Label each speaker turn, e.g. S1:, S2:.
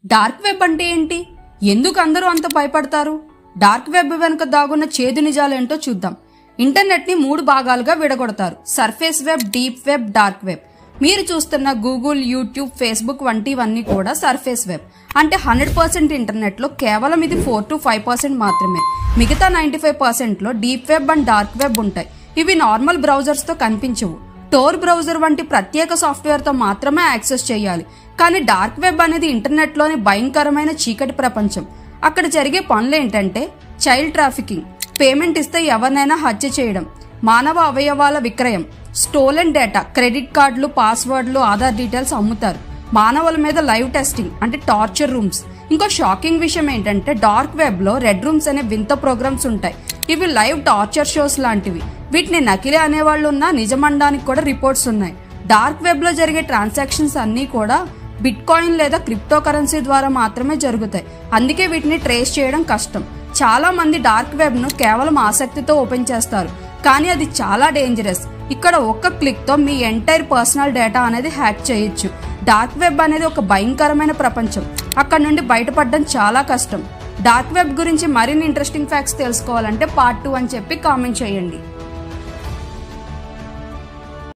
S1: Dark web అంటే ఏంటి? ఎందుకు అందరూ అంత భయపడతారు? డార్క్ వెబ్ వెనుక దాగున్న చేదు నిజాలేంటో చూద్దాం. ఇంటర్నెట్ ని 3 భాగాలుగా విడగొడతారు. Surface web, deep web, dark web. మీరు చూస్తున్న గూగుల్, యూట్యూబ్, ఫేస్బుక్ వంటివన్నీ కూడా సర్ఫేస్ వెబ్. అంటే 100% ఇంటర్నెట్ లో కేవలం ఇది 4 to 5% మాత్రమే. మిగతా 95% లో deep web and dark web ఉంటాయి. ఇవి నార్మల్ బ్రౌజర్స్ తో కనిపించవు. టోర్ బ్రౌజర్ వంటి ప్రత్యేక సాఫ్ట్వేర్ తో మాత్రమే యాక్సెస్ చేయాలి. కానీ డార్క్ వెబ్ అనేది ఇంటర్నెట్ లోని భయంకరమైన చీకటి ప్రపంచం. అక్కడ జరిగే పనులేంటంటే చైల్డ్ ట్రాఫికింగ్, పేమెంట్ ఇస్తే ఎవరినైనా హత్య చేయడం, మానవ అవయవాల విక్రయం, స్టోలెన్ డేటా, క్రెడిట్ కార్డులు, పాస్వర్డ్లు, ఆధార్ డీటెయిల్స్ అమ్ముతారు. మానవుల మీద లైవ్ టెస్టింగ్ అంటే టార్చర్ రూమ్స్. ఇంకో షాకింగ్ విషయం ఏంటంటే డార్క్ వెబ్ లో రెడ్ రూమ్స్ అనే వింత ప్రోగ్రామ్స్ ఉంటాయి. ఇవి లైవ్ టార్చర్ షోస్ లాంటివి. వీటిని నకిలీ అనేవాళ్ళు ఉన్నా నిజమనడానికి కూడా రిపోర్ట్స్ ఉన్నాయి. డార్క్ వెబ్ లో జరిగే ట్రాన్సాక్షన్స్ అన్నీ కూడా బిట్ కాయిన్ లేదా క్రిప్టో కరెన్సీ ద్వారా మాత్రమే జరుగుతాయి. అందుకే వీటిని ట్రేస్ చేయడం కష్టం. చాలా మంది డార్క్ వెబ్ ను కేవలం ఆసక్తితో ఓపెన్ చేస్తారు, కానీ అది చాలా డేంజరస్. ఇక్కడ ఒక్క క్లిక్ తో మీ ఎంటైర్ పర్సనల్ డేటా అనేది హ్యాక్ చేయొచ్చు. డార్క్ వెబ్ అనేది ఒక భయంకరమైన ప్రపంచం. అక్కడ నుండి బయటపడడం చాలా కష్టం. డార్క్ వెబ్ గురించి మరిన్ని ఇంట్రెస్టింగ్ ఫ్యాక్ట్స్ తెలుసుకోవాలంటే పార్ట్ 2 అని చెప్పి కామెంట్ చేయండి.